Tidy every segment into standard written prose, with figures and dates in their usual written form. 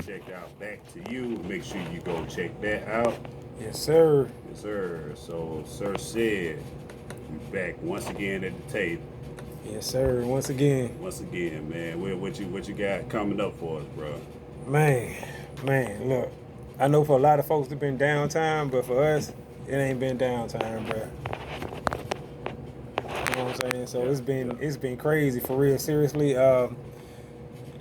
checked out Back to You. Make sure you go check that out. Yes, sir. Yes, sir. So, Sir said, we back once again at the table. Yes, sir. Once again, Man. What you got coming up for us, bro? man. Look, I know for a lot of folks it's been downtime, but for us, it ain't been downtime, bro. You know what I'm saying? So it's been crazy for real. Seriously, a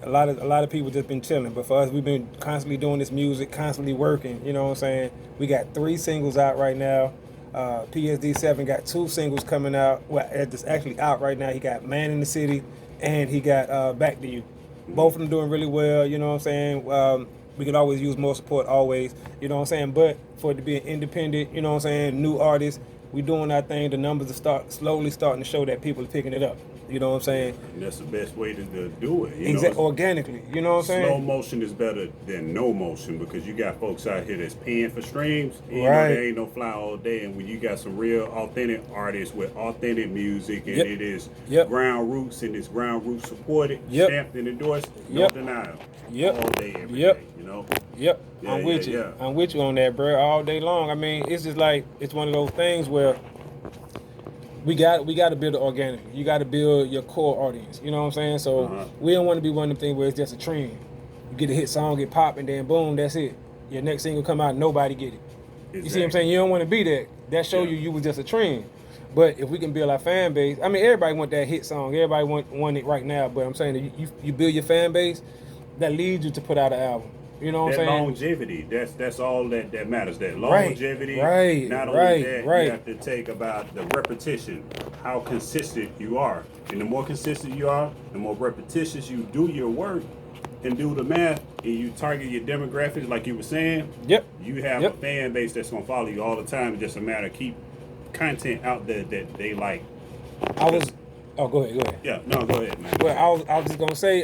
lot of people just been chilling, but for us, we've been constantly doing this music, constantly working. You know what I'm saying? We got 3 singles out right now. PSD7 got 2 singles coming out. Well, it's actually out right now. He got Man in the City, and he got Back to You. Both of them doing really well. You know what I'm saying? We could always use more support, always. You know what I'm saying? But for it to be an independent, you know what I'm saying, new artist, we doing our thing. The numbers are slowly starting to show that people are picking it up. You know what I'm saying? And that's the best way to do it. Organically. You know what I'm saying? Slow motion is better than no motion because you got folks out here that's paying for streams. And Right. There ain't no fly all day. And when you got some real authentic artists with authentic music and it is ground roots and it's ground roots supported, stamped and endorsed, no denial. All day, every day, you know? Yeah, I'm with you on that, bro, all day long. I mean, it's just like, it's one of those things where we got to build it organically. You got to build your core audience. You know what I'm saying? So we don't want to be one of them things where it's just a trend. You get a hit song, get popped, and then boom, that's it. Your next single come out, nobody get it. Exactly. You see what I'm saying? You don't want to be that. That show you was just a trend. But if we can build our fan base, I mean, everybody want that hit song. Everybody want it right now. But I'm saying that you build your fan base, that leads you to put out an album. You know what I'm saying? Longevity. That's all that matters. That longevity. Right. Not only that, you have to take about the repetition, how consistent you are. And the more consistent you are, the more repetitious you do your work and do the math, and you target your demographics like you were saying. You have a fan base that's gonna follow you all the time. It's just a matter of keep content out there that they like. Go ahead. Yeah, no, go ahead, man. Well, I was just gonna say,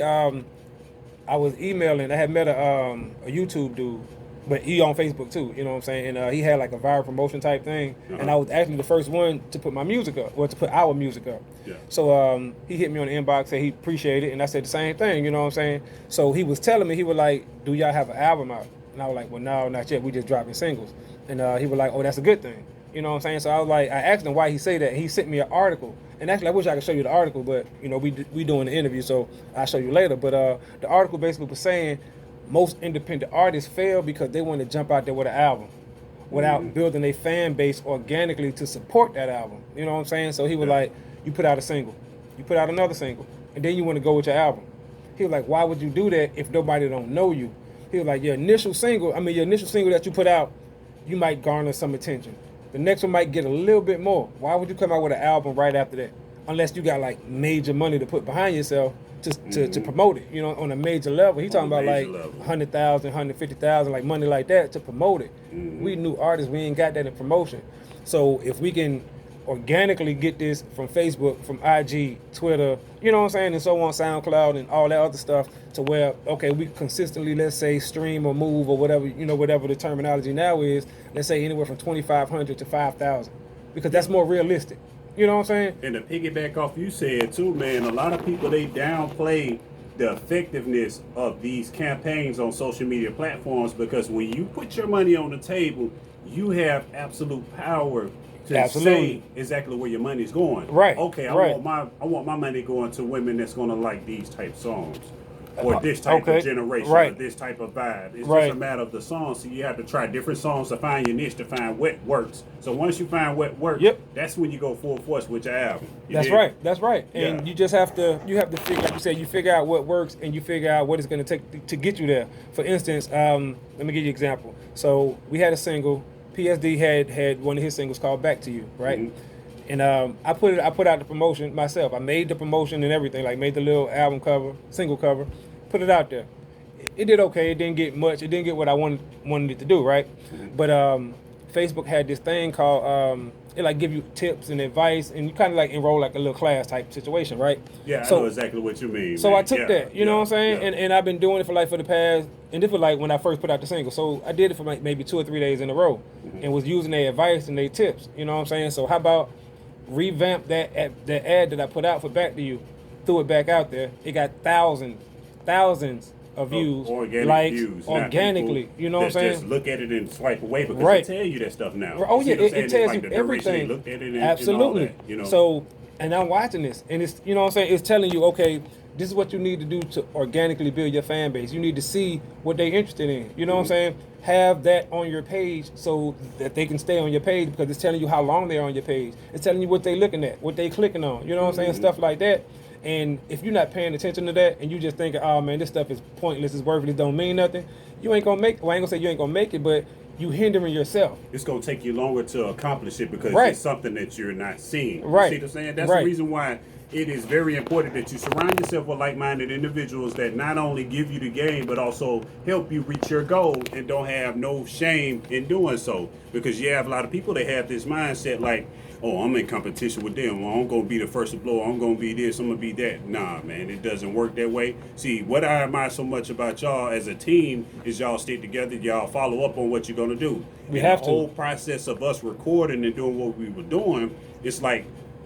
I was emailing. I had met a YouTube dude, but he on Facebook too. You know what I'm saying? And he had like a viral promotion type thing. And I was actually the first one to put my music up, or to put our music up. So he hit me on the inbox, said he appreciated it, and I said the same thing. You know what I'm saying? So he was telling me, he was like, "Do y'all have an album out?" And I was like, "Well, no, not yet. We just dropping singles." And he was like, "Oh, that's a good thing." You know what I'm saying? So I was like, I asked him why he say that. He sent me an article. And actually, I wish I could show you the article, but, you know, we doing the interview, so I'll show you later. But the article basically was saying most independent artists fail because they want to jump out there with an album without building a fan base organically to support that album. You know what I'm saying? So he was like, you put out a single, you put out another single, and then you want to go with your album. He was like, why would you do that if nobody don't know you? He was like, your initial single that you put out, you might garner some attention. The next one might get a little bit more. Why would you come out with an album right after that? Unless you got like major money to put behind yourself to promote it, you know, on a major level. He talking about like 100,000, 150,000, like money like that to promote it. We new artists, we ain't got that in promotion. So if we can organically get this from Facebook, from IG, Twitter, you know what I'm saying, and so on, SoundCloud and all that other stuff, to where, okay, we consistently, let's say, stream or move or whatever, you know, whatever the terminology now is, let's say anywhere from 2,500 to 5,000, because that's more realistic. You know what I'm saying? And to piggyback off you said too, man, a lot of people, they downplay the effectiveness of these campaigns on social media platforms, because when you put your money on the table, you have absolute power to say exactly where your money's going. Right. Okay, I want my money going to women that's gonna like these type songs, or this type of generation, or this type of vibe. It's just a matter of the song. So you have to try different songs to find your niche, to find what works. So once you find what works, that's when you go full force with your album. That's right. And you just have to figure, like you said, you figure out what works and you figure out what it's gonna take to get you there. For instance, let me give you an example. So we had a single. PSD had one of his singles called Back to You, right? And I put out the promotion myself. I made the promotion and everything, like made the little album cover, single cover, put it out there. It did okay. It didn't get much. It didn't get what I wanted it to do, right? But Facebook had this thing called it like give you tips and advice, and you kind of like enroll like a little class type situation, right? Yeah, I know exactly what you mean. So I took that, you know what I'm saying? And I've been doing it for the past, and this was like when I first put out the single. So I did it for like maybe 2 or 3 days in a row, and was using their advice and their tips, you know what I'm saying? So how about revamp that ad that I put out for Back to You, threw it back out there. It got thousands of views, organic likes, views, not organically. people You know what I'm that saying? Just look at it and swipe away because Right. they tell you that stuff now. Oh You yeah, see what I'm it saying? It's tells like you the duration they everything. looked at it and Absolutely. and all that, you know. So, and I'm watching this, and it's, you know what I'm saying, it's telling you, okay, this is what you need to do to organically build your fan base. You need to see what they're interested in. You know what I'm saying? Have that on your page so that they can stay on your page, because it's telling you how long they're on your page. It's telling you what they're looking at, what they clicking on. You know what I'm saying? Stuff like that. And if you're not paying attention to that and you just thinking, oh man, this stuff is pointless, it's worthless, don't mean nothing, you ain't gonna make, well, I ain't gonna say you ain't gonna make it, but you hindering yourself. It's gonna take you longer to accomplish it because Right. it's something that you're not seeing. Right. You see what I'm saying? That's Right. the reason why it is very important that you surround yourself with like-minded individuals that not only give you the game but also help you reach your goal and don't have no shame in doing so. Because you have a lot of people that have this mindset like, oh, I'm in competition with them. Well, I'm gonna be the first to blow. I'm gonna be this. I'm gonna be that. Nah, man, it doesn't work that way. See, what I admire so much about y'all as a team is y'all stick together. Y'all follow up on what you're gonna do. We and have the to. whole process of us recording and doing what we were doing, it's like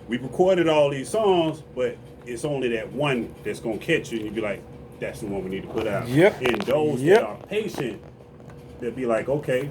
we recorded all these songs, but it's only that one that's gonna catch you, and you be like, that's the one we need to put out. Yep. And those Yep. that are patient, they'll be like, okay,